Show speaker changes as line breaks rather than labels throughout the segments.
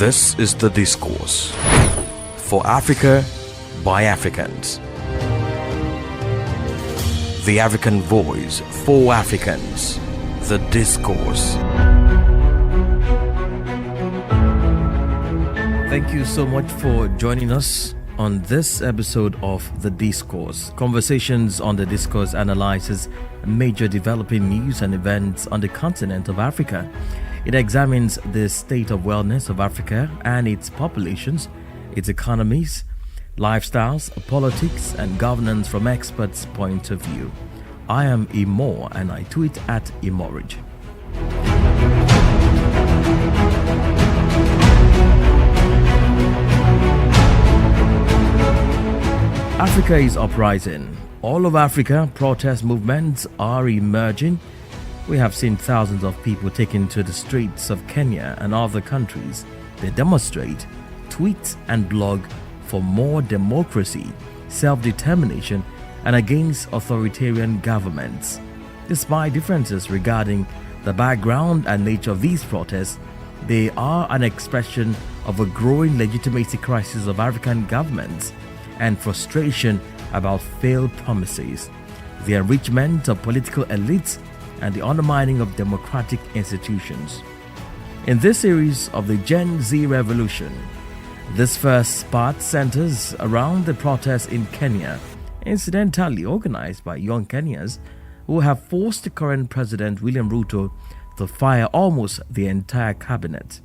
This is The Discourse. For Africa, by Africans. The African voice for Africans. The Discourse. Thank you so much for joining us on this episode of The Discourse. Conversations on The Discourse analyzes major developing news and events on the continent of Africa. It examines the state of wellness of Africa and its populations, its economies, lifestyles, politics, and governance from experts' point of view. I am Imo and I tweet at Imorage. Africa is uprising. All over Africa, protest movements are emerging. We have seen thousands of people taken to the streets of Kenya and other countries. They demonstrate, tweet, and blog for more democracy, self-determination, and against authoritarian governments. Despite differences regarding the background and nature of these protests, they are an expression of a growing legitimacy crisis of African governments and frustration about failed promises, the enrichment of political elites, and the undermining of democratic institutions. In this series of the Gen Z revolution, this first part centers around the protests in Kenya, incidentally organized by young Kenyans who have forced the current President William Ruto to fire almost the entire cabinet.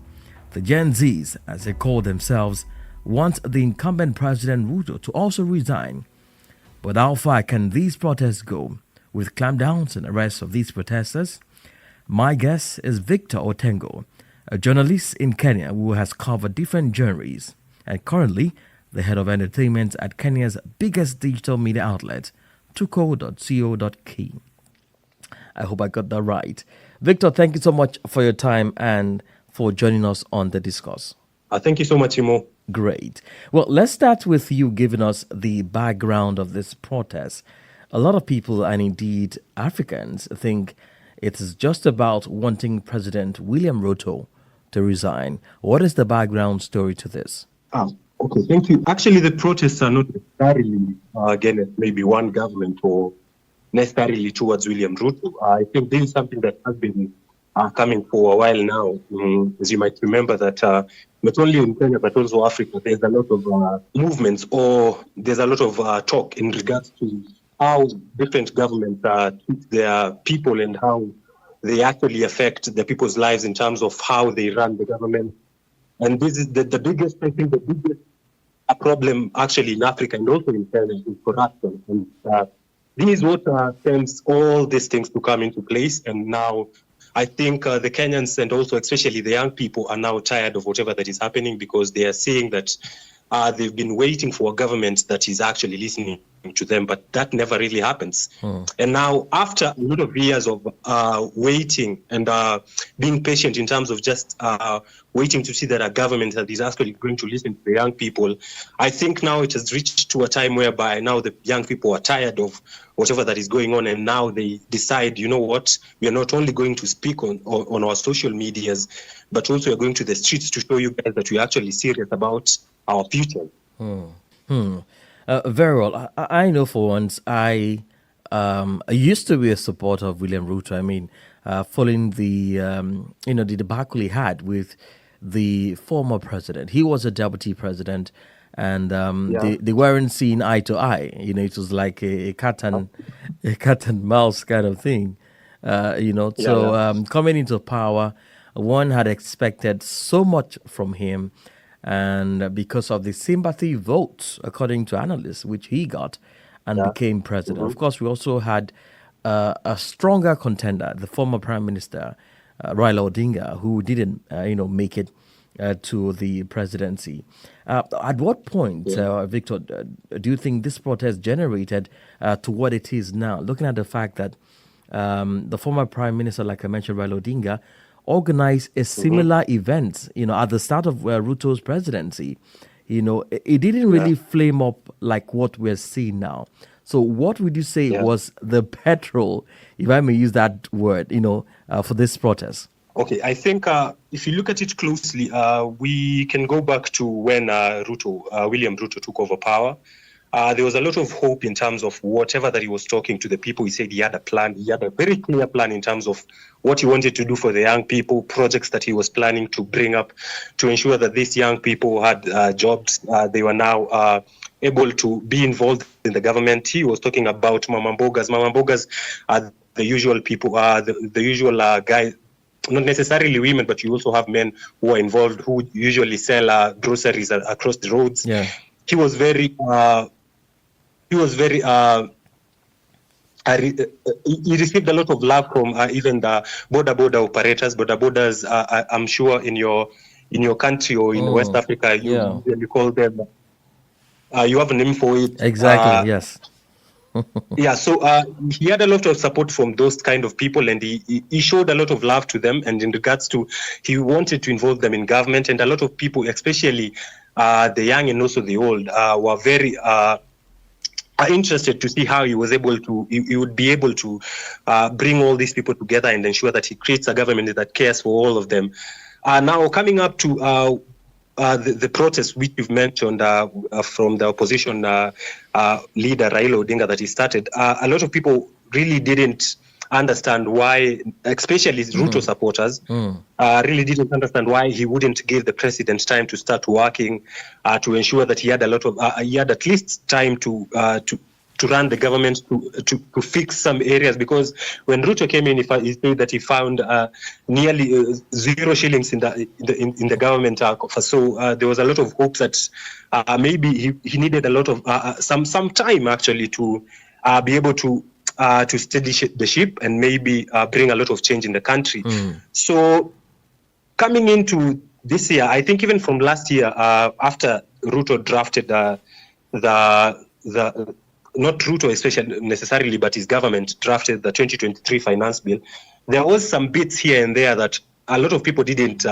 The Gen Zs, as they call themselves, want the incumbent President Ruto to also resign. But how far can these protests go with clampdowns and arrests of these protesters? My guest is Victor Otengo, a journalist in Kenya who has covered different genres and currently the head of entertainment at Kenya's biggest digital media outlet, tuko.co.ke. I hope I got that right. Victor, thank you so much for your time and for joining us on The Discourse.
Thank you so much, Imo.
Great. Well, let's start with you giving us the background of this protest. A lot of people, and indeed Africans, think it is just about wanting President William Ruto to resign. What is the background story to this?
Okay, thank you. Actually, the protests are not necessarily against maybe one government or necessarily towards William Ruto. I think this is something that has been coming for a while now. As you might remember that not only in Kenya but also Africa, there's a lot of movements or there's a lot of talk in regards to how different governments treat their people and how they actually affect the people's lives in terms of how they run the government. And this is the biggest, I think, the biggest problem actually in Africa and also in Kenya is corruption. And this is what sends all these things to come into place. And now I think the Kenyans and also especially the young people are now tired of whatever that is happening because they are seeing that they've been waiting for a government that is actually listening to them, but that never really happens. And now, after a lot of years of waiting and being patient in terms of just waiting to see that a government that is actually going to listen to the young people, I think now it has reached to a time whereby now the young people are tired of whatever that is going on, and now they decide, you know what, we are not only going to speak on our social medias, but also we're going to the streets to show you guys that we're actually serious about our future.
Very well. I know for once I used to be a supporter of William Ruto. I mean, following the the debacle he had with the former president. He was a deputy president, and they weren't seeing eye to eye. It was like a cat and mouse kind of thing. Coming into power, one had expected so much from him. And because of the sympathy votes, according to analysts, which he got and became president. Of course, we also had a stronger contender, the former Prime Minister, Raila Odinga, who didn't, make it to the presidency. At what point, Victor, do you think this protest generated to what it is now? Looking at the fact that the former Prime Minister, like I mentioned, Raila Odinga, organized a similar event, at the start of Ruto's presidency. It didn't really flame up like what we're seeing now. So what would you say was the petrol, if I may use that word, for this protest?
Okay, I think if you look at it closely, we can go back to when William Ruto took over power. There was a lot of hope in terms of whatever that he was talking to the people. He said he had a plan. He had a very clear plan in terms of what he wanted to do for the young people, projects that he was planning to bring up to ensure that these young people had jobs. They were now able to be involved in the government. He was talking about Mama Mbogas. Mama Mbogas are the usual people, the usual guys, not necessarily women, but you also have men who are involved who usually sell groceries across the roads.
Yeah.
He was very he received a lot of love from even the border operators. Borders, I'm sure in your country or in West Africa, you call them. You have a name for it.
Exactly. Yes.
Yeah, so he had a lot of support from those kind of people, and he showed a lot of love to them. And in regards to, he wanted to involve them in government, and a lot of people, especially the young and also the old, were very interested to see how he was able to, he would be able to bring all these people together and ensure that he creates a government that cares for all of them. Now, coming up to the protest which you've mentioned from the opposition leader Raila Odinga that he started, a lot of people really didn't understand why, especially Ruto supporters, really didn't understand why he wouldn't give the president time to start working, to ensure that he had he had at least time to run the government, to fix some areas. Because when Ruto came in, he said that he found nearly 0 shillings in the government. So there was a lot of hopes that maybe he needed a lot of some time actually to be able to steady the ship and maybe bring a lot of change in the country. So coming into this year, I think even from last year, after Ruto drafted not Ruto especially necessarily, but his government drafted the 2023 finance bill, there was some bits here and there that a lot of people didn't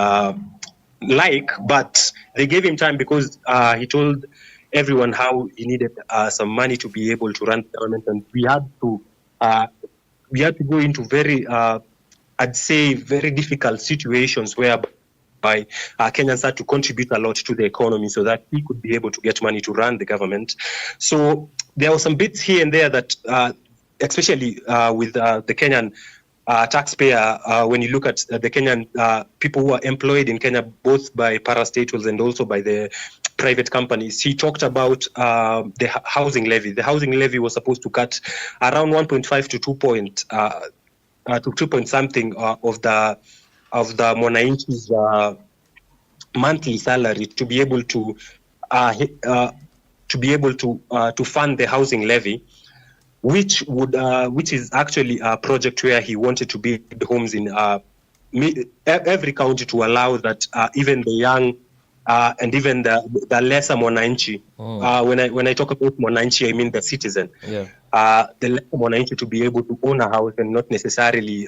like, but they gave him time because he told everyone how he needed some money to be able to run the government, and we had to go into very, I'd say, very difficult situations whereby Kenyans had to contribute a lot to the economy so that he could be able to get money to run the government. So there were some bits here and there that, especially with the Kenyan taxpayer, when you look at the Kenyan people who are employed in Kenya, both by parastatals and also by the private companies, he talked about the housing levy. The housing levy was supposed to cut around 1.5 to 2 point something of the Mwananchi's monthly salary to be able to fund the housing levy, which is actually a project where he wanted to build homes in every county to allow that even the young and even the lesser Mwananchi. When I talk about Mwananchi, I mean the citizen.
Yeah.
The lesser Mwananchi to be able to own a house and not necessarily.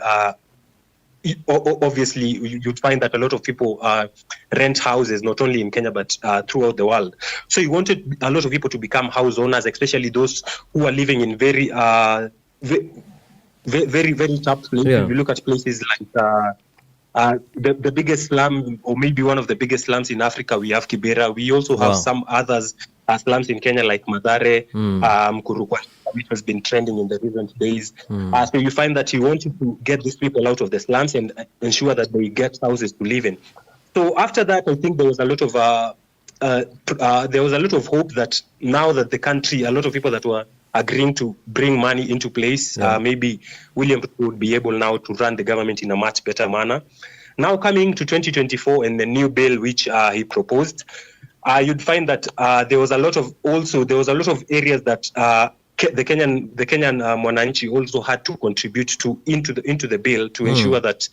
Obviously, you'd find that a lot of people rent houses, not only in Kenya, but throughout the world. So he wanted a lot of people to become house owners, especially those who are living in very, very tough places.
Yeah.
If you look at places like the biggest slum, or maybe one of the biggest slums in Africa, we have Kibera. We also have some others slums in Kenya like Mathare, Kurukwa, which has been trending in the recent days. So you find that he wanted to get these people out of the slums and ensure that they get houses to live in. So after that, I think there was a lot of hope that now that the country, a lot of people that were agreeing to bring money into place, maybe William would be able now to run the government in a much better manner. Now coming to 2024 and the new bill which he proposed, you'd find that there was a lot of areas that the Kenyan Mwananchi also had to contribute to into the bill to ensure that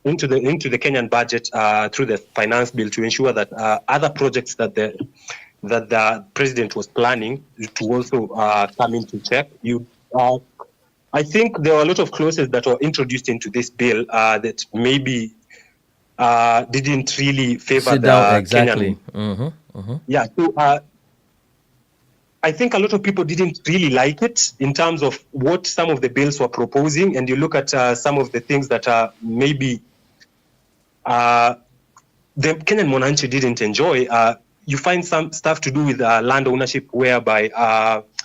into the Kenyan budget through the finance bill to ensure that other projects that the president was planning to also come into check. I think there were a lot of clauses that were introduced into this bill that maybe didn't really favor the
exactly.
Kenyan. Yeah, so I think a lot of people didn't really like it in terms of what some of the bills were proposing, and you look at some of the things that are maybe the Kenyan Mwananchi didn't enjoy. You find some stuff to do with land ownership, whereby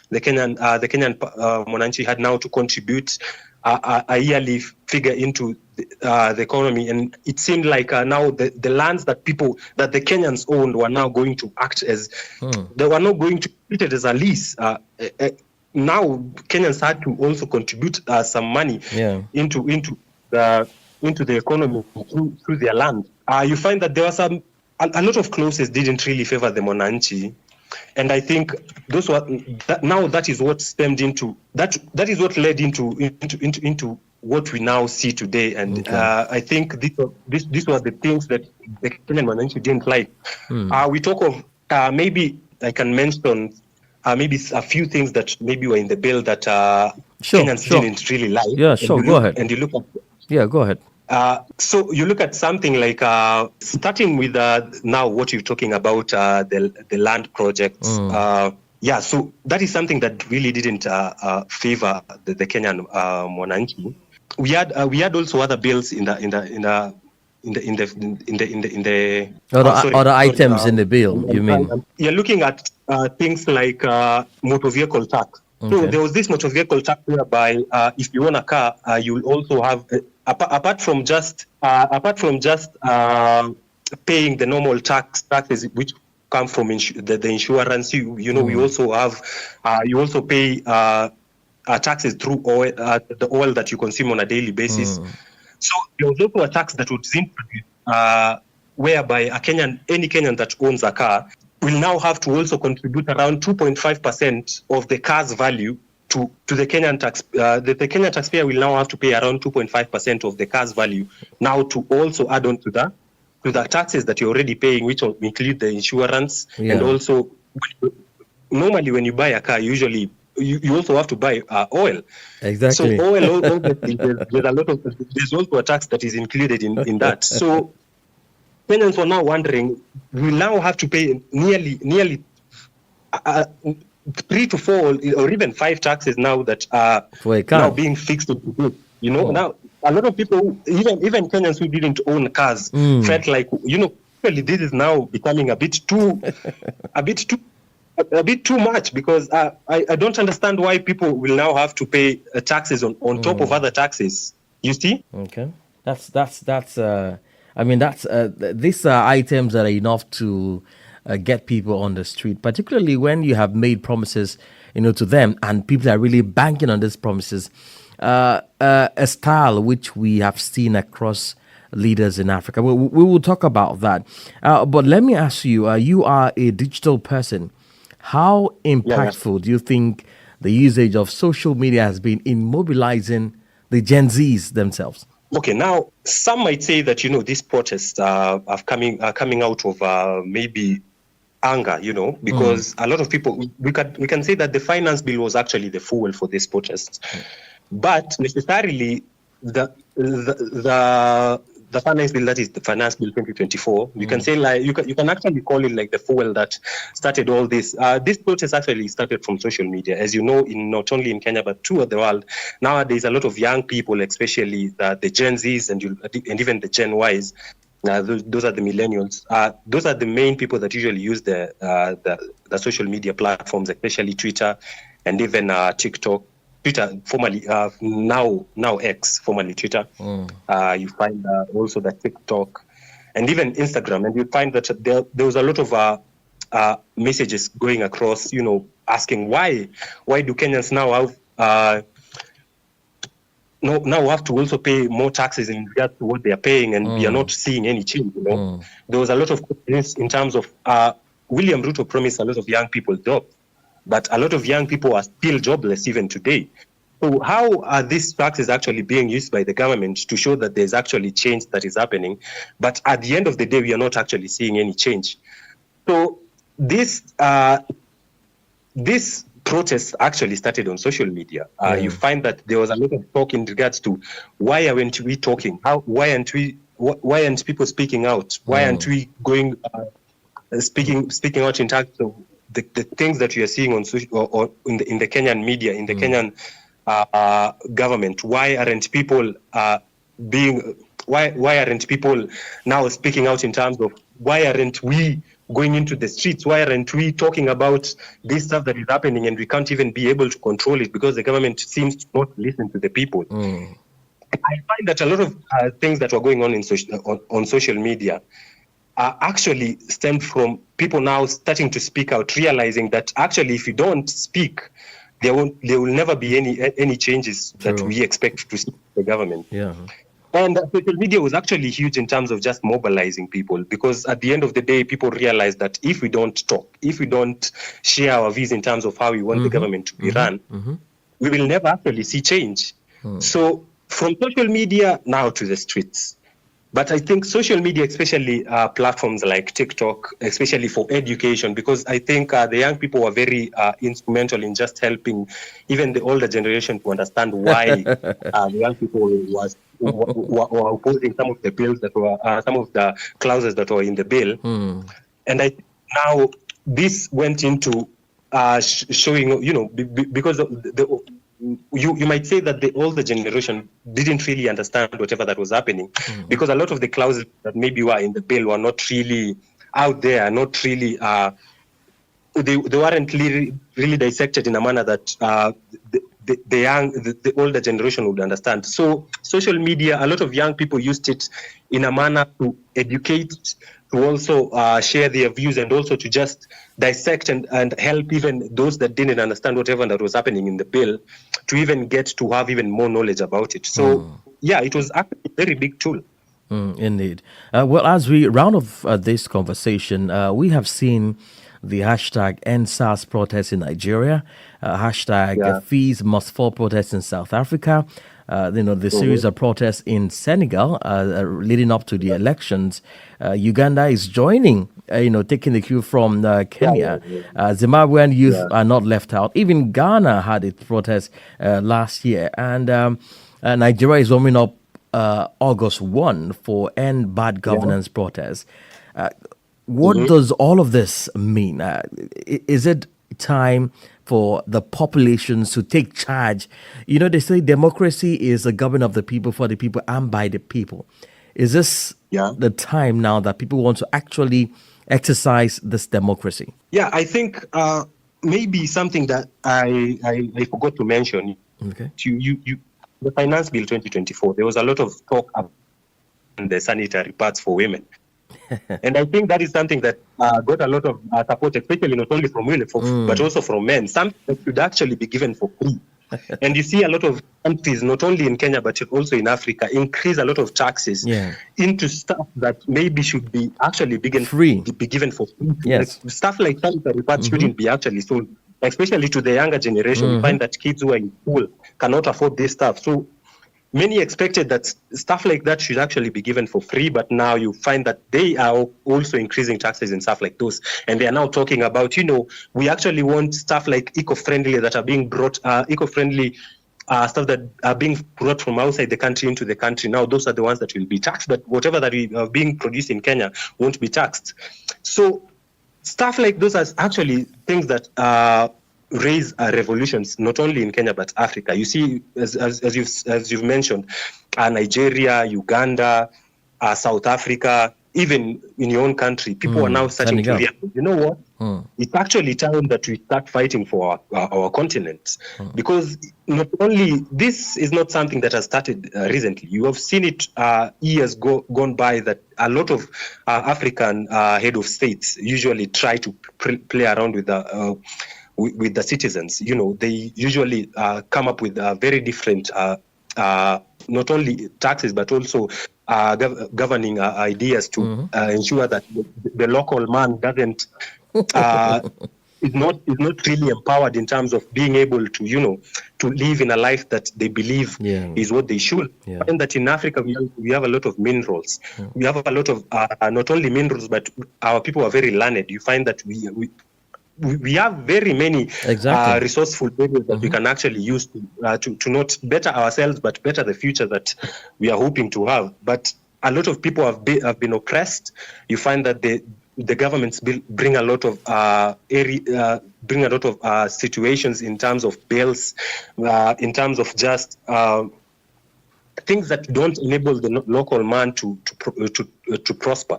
the Kenyan Mwananchi had now to contribute a yearly figure into the economy, and it seemed like now the lands that the Kenyans owned were now going to act as they were not going to be treated as a lease. Now Kenyans had to also contribute some money into the economy through their land. You find that there was a lot of clauses didn't really favor the Mwananchi, and I think those were that is what stemmed into that is what led into what we now see today. And I think this was the things that the Kenyan Mwananchi didn't like. We talk of maybe I can mention maybe a few things that maybe were in the bill that Kenyans didn't really like.
Yeah, sure. Go ahead.
And you look at.
Yeah, go ahead.
So you look at something like starting with now what you're talking about, the land projects. So that is something that really didn't favor the Kenyan Mwananchi. We had also other bills in the
other items in the bill. You mean?
You're looking at things like motor vehicle tax. Okay. So there was this motor vehicle tax whereby if you own a car, you'll also have apart from just paying the normal taxes which come from the insurance. We also have you also pay taxes through oil, the oil that you consume on a daily basis. So there was also a tax that was introduced whereby any Kenyan that owns a car will now have to also contribute around 2.5% of the car's value to the Kenyan tax. The Kenyan taxpayer will now have to pay around 2.5% of the car's value now to also add on to the taxes that you're already paying, which will include the insurance. And also, normally when you buy a car, usually you also have to buy oil.
Exactly.
So oil, there's also a tax that is included in that. So Kenyans were now wondering, we now have to pay nearly 3 to 4 or even 5 taxes now that are now being fixed into it. Now a lot of people, even Kenyans who didn't own cars, felt like really this is now becoming a bit too much, because I don't understand why people will now have to pay taxes on top of other taxes. You see?
Okay, that's. I mean, these are items that are enough to get people on the street, particularly when you have made promises, to them, and people are really banking on these promises. A style which we have seen across leaders in Africa. We will talk about that. But let me ask you, you are a digital person. How impactful do you think the usage of social media has been in mobilizing the Gen Zs themselves?
Okay, now some might say that these protests are coming out of maybe anger, because a lot of people we can say that the finance bill was actually the fuel for these protests, but necessarily the finance bill, that is the finance bill 2024, you can say you can actually call it like the fuel that started all this. This protest actually started from social media, as you know, not only in Kenya but throughout the world. Nowadays, a lot of young people, especially the Gen Zs and even the Gen Ys, those are the millennials. Those are the main people that usually use the social media platforms, especially Twitter and even TikTok. Twitter, formerly now X, formerly Twitter. You find also the TikTok and even Instagram, and you find that there was a lot of messages going across, asking why do Kenyans now have to also pay more taxes in regard to what they are paying, and we are not seeing any change. There was a lot of questions in terms of William Ruto promised a lot of young people jobs, but a lot of young people are still jobless even today. So how are these taxes actually being used by the government to show that there's actually change that is happening? But at the end of the day, we are not actually seeing any change. So this protest actually started on social media. You find that there was a lot of talk in regards to why aren't we talking? Why aren't people speaking out? Why aren't we going speaking out in terms of the things that you are seeing on social or in the Kenyan media, in the Kenyan government? Why aren't people why aren't people now speaking out in terms of why aren't we going into the streets? Why aren't we talking about this stuff that is happening and we can't even be able to control it because the government seems to not listen to the people? I find that a lot of things that were going on in on social media actually stemmed from people now starting to speak out, realizing that actually if you don't speak, there will never be any changes that we expect to see from the government.
Yeah.
And social media was actually huge in terms of just mobilizing people, because at the end of the day, people realized that if we don't talk, if we don't share our views in terms of how we want the government to be run, we will never actually see change. So from social media now to the streets. But I think social media, especially platforms like TikTok, especially for education, because I think the young people were very instrumental in just helping even the older generation to understand why the young people were opposing some of the bills that were, some of the clauses that were in the bill. And now this went into showing, because of you might say that the older generation didn't really understand whatever that was happening, because a lot of the clauses that maybe were in the bill were not really out there, not really, they weren't really dissected in a manner that the older generation would understand. So social media, a lot of young people used it in a manner to educate, to also share their views, and also to just dissect and help even those that didn't understand whatever that was happening in the bill to even get to have even more knowledge about it. So, yeah, it was actually a very big tool.
Indeed. Well, as we round off this conversation, we have seen the hashtag EndSARS protest in Nigeria, hashtag Fees Must Fall protest in South Africa, the series of protests in Senegal leading up to the elections. Uganda is joining, taking the cue from Kenya. Zimbabwean youth are not left out. Even Ghana had its protest last year. And Nigeria is warming up August 1 for End Bad Governance protests. What does all of this mean? Is it time for the populations to take charge? They say democracy is the government of the people, for the people, and by the people. Is this the time now that people want to actually exercise this democracy? Yeah,
I think maybe something that I forgot to mention.
Okay.
The Finance Bill 2024, there was a lot of talk about the sanitary pads for women. And I think that is something that got a lot of support, especially not only from women, but also from men. Something that should actually be given for free. And you see a lot of countries, not only in Kenya, but also in Africa, increase a lot of taxes into stuff that maybe should be actually be given for free.
Yes.
Like, stuff like sanitary pads shouldn't be actually sold, especially to the younger generation. You find that kids who are in school cannot afford this stuff. So many expected that stuff like that should actually be given for free, but now you find that they are also increasing taxes and stuff like those. And they are now talking about, we actually want stuff like eco-friendly that are being brought, eco-friendly stuff that are being brought from outside the country into the country. Now those are the ones that will be taxed, but whatever that are being produced in Kenya won't be taxed. So stuff like those are actually things that raise revolutions, not only in Kenya but Africa. You see, as you've mentioned, Nigeria, Uganda, South Africa, even in your own country, people are now starting to realize, you know what? It's actually time that we start fighting for our continent, because not only this is not something that has started recently. You have seen it years gone by, that a lot of African head of states usually try to play around with the citizens. They usually come up with very different, not only taxes, but also governing ideas to ensure that the local man doesn't is not really empowered in terms of being able to to live in a life that they believe is what they should. And that in Africa we have a lot of minerals. We have a lot of not only minerals, but our people are very learned. You find that we have very many resourceful areas that we can actually use to not better ourselves, but better the future that we are hoping to have. But a lot of people have been oppressed. You find that the governments bring a lot of situations in terms of bills, in terms of just things that don't enable the local man to prosper.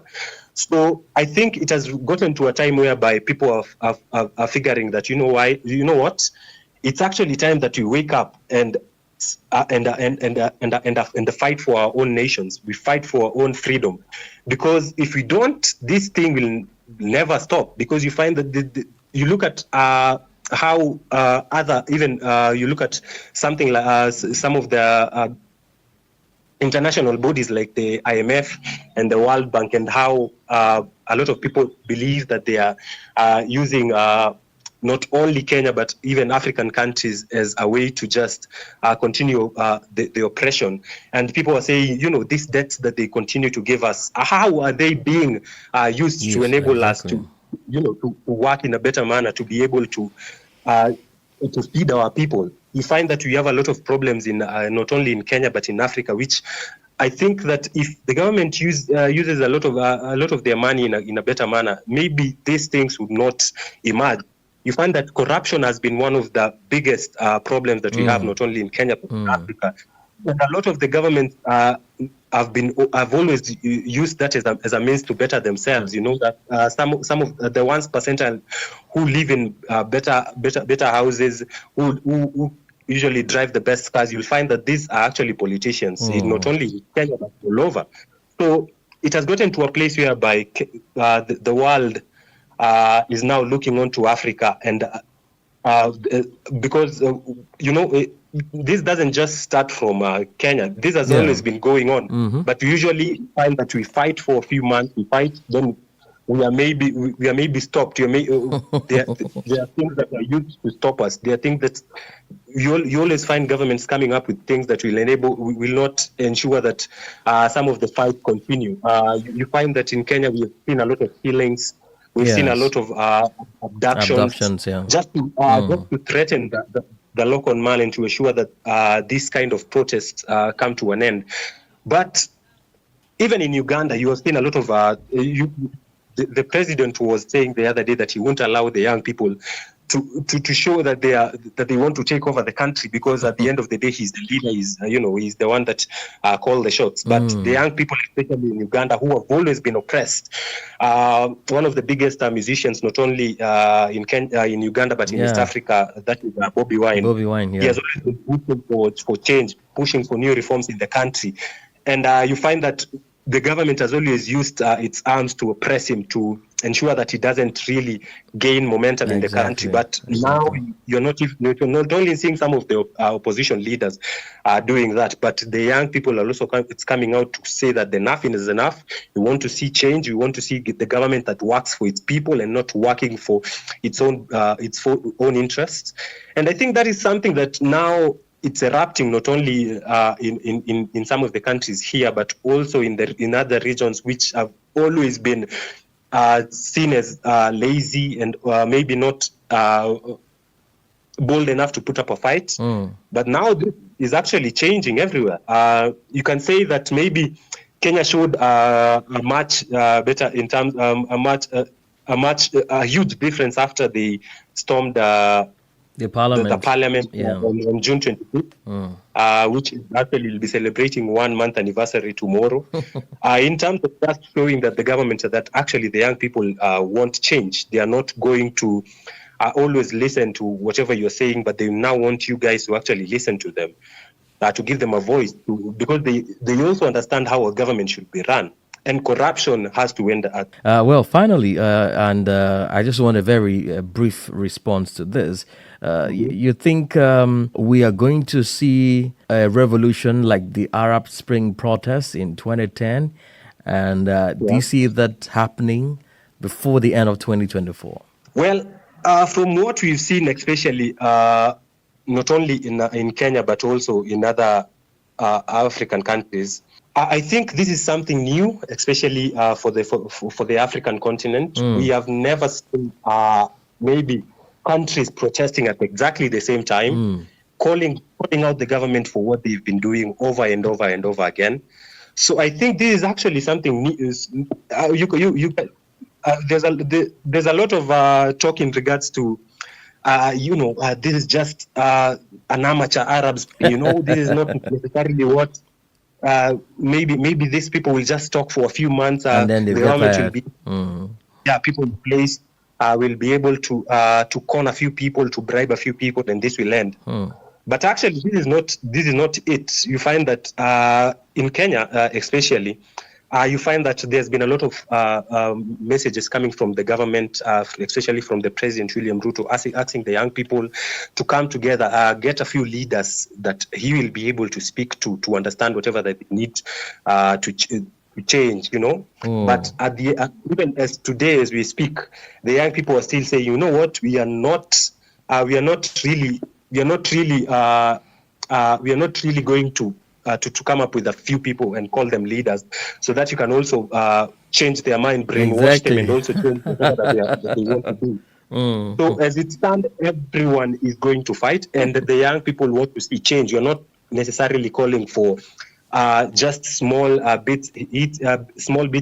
So I think it has gotten to a time whereby people are figuring that, you know what, it's actually time that we wake up and fight for our own nations. We fight for our own freedom, because if we don't, this thing will never stop. Because you find that you look at how you look at something like some of the international bodies like the IMF and the World Bank, and how a lot of people believe that they are using not only Kenya but even African countries as a way to just continue the oppression. And people are saying, these debts that they continue to give us, how are they being used to enable us to work in a better manner, to be able to feed our people? You find that we have a lot of problems in not only in Kenya but in Africa, which I think that if the government uses a lot of their money in a better manner, maybe these things would not emerge. You find that corruption has been one of the biggest problems that we have, not only in Kenya but in Africa. And a lot of the governments have always used that as a means to better themselves. That some of the 1% who live in better houses, who usually drive the best cars, you'll find that these are actually politicians, not only in Kenya but all over. So it has gotten to a place whereby the world is now looking on to Africa, and because this doesn't just start from Kenya. This has always been going on, but we usually find that we fight for a few months, we fight, then we are maybe stopped. There are things that are used to stop us. There are things that you always find governments coming up with things that will not ensure that some of the fight continue. You find that in Kenya we have seen a lot of killings. We've seen a lot of abductions, just to threaten the local man and to ensure that this kind of protests come to an end. But even in Uganda, you have seen a lot of the president was saying the other day that he won't allow the young people to show that they want to take over the country, because at the end of the day, he's the leader. He's the one that call the shots. But the young people, especially in Uganda, who have always been oppressed, one of the biggest musicians, not only in Uganda but in East Africa, that is Bobby Wine.
Bobby Wine,
He has always been pushing for change, pushing for new reforms in the country, and you find that the government has always used its arms to oppress him, to ensure that he doesn't really gain momentum in the country. But now you're not only seeing some of the opposition leaders doing that, but the young people are also coming out to say that enough is enough. We want to see change. We want to see the government that works for its people and not working for its own interests. And I think that is something that now it's erupting not only in some of the countries here, but also in other regions which have always been seen as lazy and maybe not bold enough to put up a fight. But now this is actually changing everywhere. You can say that maybe Kenya showed a much better in terms a huge difference after they stormed the parliament on June 25th, which actually will be celebrating 1 month anniversary tomorrow. In terms of just showing that the government, that actually the young people want change. They are not going to always listen to whatever you're saying, but they now want you guys to actually listen to them, to give them a voice, because they also understand how a government should be run. And corruption has to end.
Well, finally, and I just want a very brief response to this. You think we are going to see a revolution like the Arab Spring protests in 2010? And do you see that happening before the end of 2024?
Well, from what we've seen, especially not only in Kenya, but also in other African countries, I think this is something new, especially for the African continent. We have never seen maybe countries protesting at exactly the same time, calling out the government for what they've been doing over and over and over again. So I think this is actually something new. There's a lot of talk in regards to this is just an amateur Arabs. This is not necessarily what maybe these people will just talk for a few months.
And then they
the
get
government will
tired.
be, people in place will be able to con a few people, to bribe a few people, and this will end. But actually, this is not it. You find that in Kenya, especially, you find that there's been a lot of messages coming from the government, especially from the President William Ruto, asking the young people to come together, get a few leaders that he will be able to speak to understand whatever that they need to change, But even as today, as we speak, the young people are still saying, you know what, we are not really going to come up with a few people and call them leaders, so that you can also change their mind, brainwash them, and also change whatever that they want to do. So as it stands, everyone is going to fight, and the young people want to see change. You're not necessarily calling for just small bits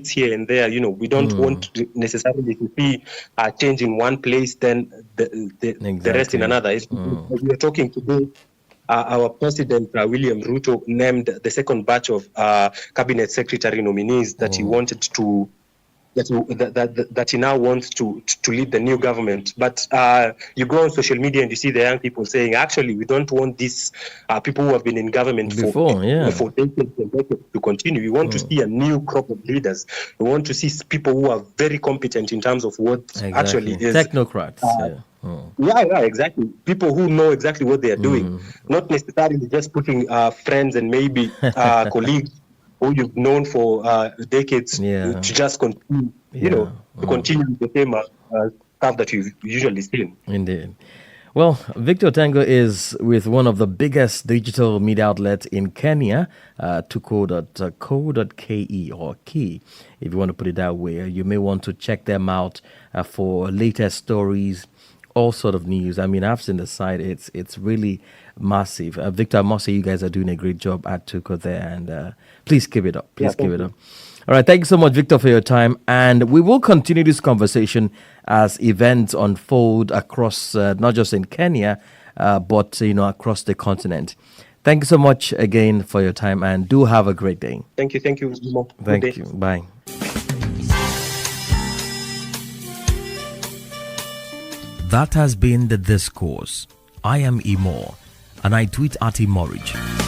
here and there. We don't want necessarily to see change in one place, then the rest in another. We are talking today. Our President William Ruto named the second batch of cabinet secretary nominees that he wanted to. That he now wants to lead the new government. But you go on social media and you see the young people saying, actually, we don't want these people who have been in government for decades and decades to continue. We want to see a new crop of leaders. We want to see people who are very competent in terms of what actually is
technocrats.
Exactly. People who know exactly what they are doing, not necessarily just putting friends and maybe colleagues who you've known for decades to just continue, to continue the same stuff that you've usually seen.
Indeed. Well, Victor Otengo is with one of the biggest digital media outlets in Kenya, tuko.co.ke or key, if you want to put it that way. You may want to check them out for latest stories, all sort of news. I mean, I've seen the site. It's really massive. Victor, I must say you guys are doing a great job at Tuko there, and please keep it up. Please keep it up. All right, thank you so much, Victor, for your time. And we will continue this conversation as events unfold across, not just in Kenya, but across the continent. Thank you so much again for your time, and do have a great day.
Thank you. Thank you.
Thank you. Bye. That has been The Discourse. I am Imo, and I tweet at Imorich.